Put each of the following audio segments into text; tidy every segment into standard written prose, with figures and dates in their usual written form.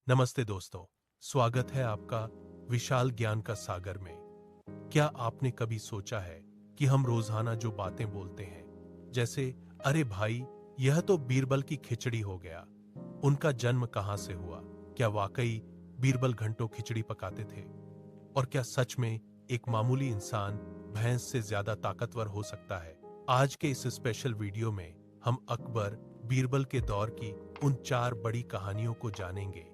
नमस्ते दोस्तों, स्वागत है आपका विशाल ज्ञान का सागर में। क्या आपने कभी सोचा है कि हम रोजाना जो बातें बोलते हैं, जैसे अरे भाई यह तो बीरबल की खिचड़ी हो गया, उनका जन्म कहां से हुआ? क्या वाकई बीरबल घंटों खिचड़ी पकाते थे? और क्या सच में एक मामूली इंसान भैंस से ज्यादा ताकतवर हो सकता है? आज के इस स्पेशल वीडियो में हम अकबर बीरबल के दौर की उन 4 बड़ी कहानियों को जानेंगे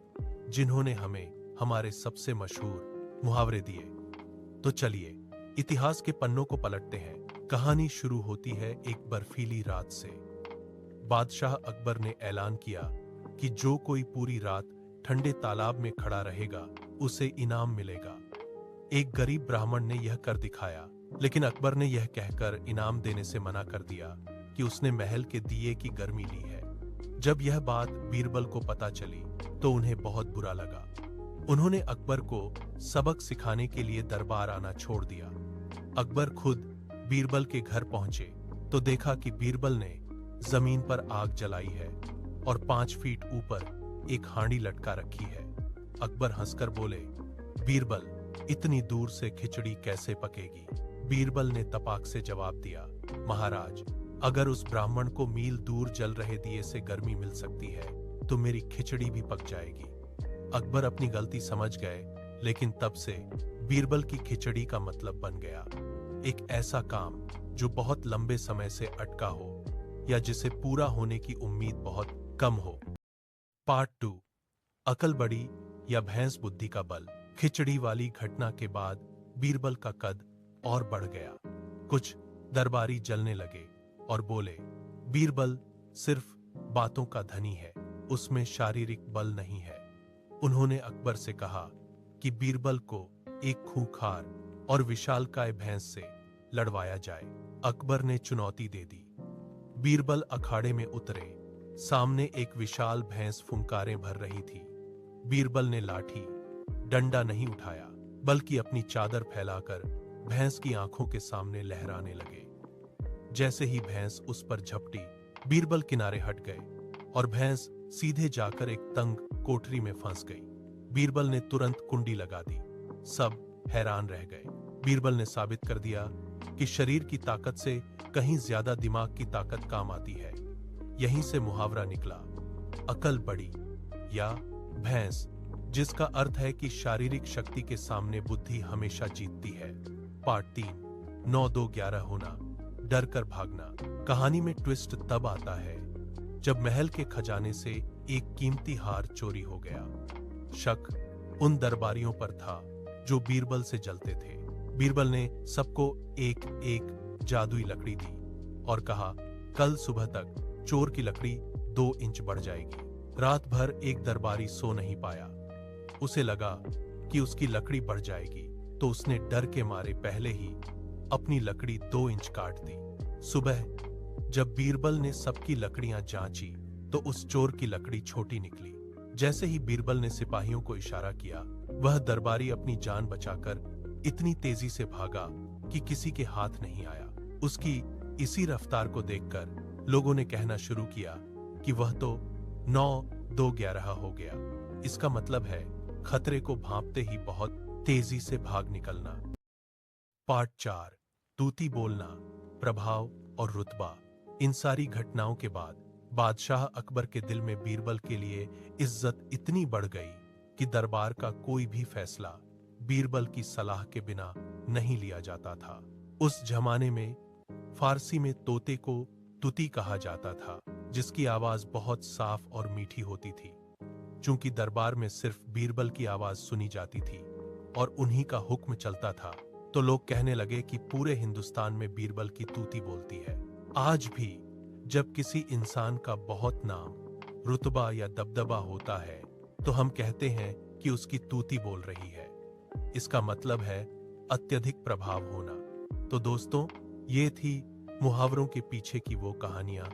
जिन्होंने हमें हमारे सबसे मशहूर मुहावरे दिए। तो चलिए इतिहास के पन्नों को पलटते हैं। कहानी शुरू होती है एक बर्फीली रात से। बादशाह अकबर ने ऐलान किया कि जो कोई पूरी रात ठंडे तालाब में खड़ा रहेगा उसे इनाम मिलेगा। एक गरीब ब्राह्मण ने यह कर दिखाया, लेकिन अकबर ने यह कहकर इनाम देने से मना कर दिया कि उसने महल के दिए की गर्मी ली है। जब यह बात बीरबल को पता चली तो उन्हें बहुत बुरा लगा। उन्होंने अकबर को सबक सिखाने के लिए दरबार आना छोड़ दिया। अकबर खुद बीरबल के घर पहुंचे तो देखा कि बीरबल ने जमीन पर आग जलाई है और 5 फीट ऊपर एक हांडी लटका रखी है। अकबर हंसकर बोले, बीरबल, इतनी दूर से खिचड़ी कैसे पकेगी? बीरबल ने तपाक से जवाब दिया, महाराज, अगर उस ब्राह्मण को मील दूर जल रहे दिए से गर्मी मिल सकती है तो मेरी खिचड़ी भी पक जाएगी। अकबर अपनी गलती समझ गए, लेकिन तब से बीरबल की खिचड़ी का मतलब बन गया एक ऐसा काम जो बहुत लंबे समय से अटका हो या जिसे पूरा होने की उम्मीद बहुत कम हो। पार्ट 2, अकल बड़ी या भैंस बुद्धि का बल। खिचड़ी वाली घटना के बाद बीरबल का कद और बढ़ गया। कुछ दरबारी जलने लगे और बोले, बीरबल सिर्फ बातों का धनी है, उसमें शारीरिक बल नहीं है। उन्होंने अकबर से कहा कि बीरबल को एक खूंखार और विशालकाय भैंस से लड़वाया जाए। अकबर ने चुनौती दे दी। बीरबल अखाड़े में उतरे। सामने एक विशाल भैंस फुंकारें भर रही थी। बीरबल ने लाठी डंडा नहीं उठाया, बल्कि अपनी चादर फैलाकर भैंस की आंखों के सामने लहराने लगे। जैसे ही भैंस उस पर झपटी, बीरबल किनारे हट गए और भैंस सीधे जाकर एक तंग कोठरी में फंस गई। बीरबल ने तुरंत कुंडी लगा दी। सब हैरान रह गए। बीरबल ने साबित कर दिया कि शरीर की ताकत से कहीं ज्यादा दिमाग की ताकत काम आती है। यहीं से मुहावरा निकला, अकल बड़ी या भैंस, जिसका अर्थ है कि शारीरिक शक्ति के सामने बुद्धि हमेशा जीतती है। पार्ट 3, 9-2-11 होना, डर कर भागना। कहानी में ट्विस्ट तब आता है जब महल के खजाने से एक कीमती हार चोरी हो गया। शक उन दरबारियों पर था जो बीरबल से जलते थे। बीरबल ने सबको एक एक जादुई लकड़ी दी और कहा, कल सुबह तक चोर की लकड़ी 2 इंच बढ़ जाएगी। रात भर एक दरबारी सो नहीं पाया। उसे लगा कि उसकी लकड़ी बढ़ जाएगी, तो उसने डर के मारे पहले ही अपनी लकड़ी 2 इंच काट दी। सुबह जब बीरबल ने सबकी लकड़ियां जांची तो उस चोर की लकड़ी छोटी निकली। जैसे ही बीरबल ने सिपाहियों को इशारा किया, वह दरबारी अपनी जान बचाकर इतनी तेजी से भागा कि किसी के हाथ नहीं आया। उसकी इसी रफ्तार को देखकर लोगों ने कहना शुरू किया कि वह तो 9-2-11 हो गया। इसका मतलब है खतरे को भांपते ही बहुत तेजी से भाग निकलना। पार्ट 4, तूती बोलना, प्रभाव और रुतबा। इन सारी घटनाओं के बाद बादशाह अकबर के दिल में बीरबल के लिए इज्जत इतनी बढ़ गई कि दरबार का कोई भी फैसला बीरबल की सलाह के बिना नहीं लिया जाता था। उस जमाने में फारसी में तोते को तुती कहा जाता था, जिसकी आवाज बहुत साफ और मीठी होती थी। चूंकि दरबार में सिर्फ बीरबल की आवाज सुनी जाती थी और उन्हीं का हुक्म चलता था, तो लोग कहने लगे कि पूरे हिंदुस्तान में बीरबल की तूती बोलती है। आज भी जब किसी इंसान का बहुत नाम, रुतबा या दबदबा होता है तो हम कहते हैं कि उसकी तूती बोल रही है। इसका मतलब है अत्यधिक प्रभाव होना। तो दोस्तों, ये थी मुहावरों के पीछे की वो कहानियां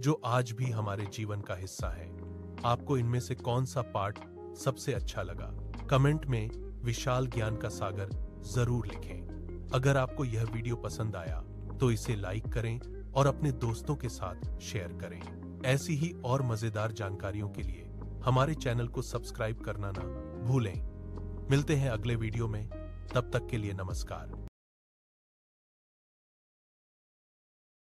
जो आज भी हमारे जीवन का हिस्सा है। आपको इनमें से कौन सा पार्ट सबसे अच्छा लगा? कमेंट में विशाल ज्ञान का सागर जरूर लिखें। अगर आपको यह वीडियो पसंद आया तो इसे लाइक करें और अपने दोस्तों के साथ शेयर करें। ऐसी ही और मजेदार जानकारियों के लिए हमारे चैनल को सब्सक्राइब करना ना भूलें। मिलते हैं अगले वीडियो में, तब तक के लिए नमस्कार।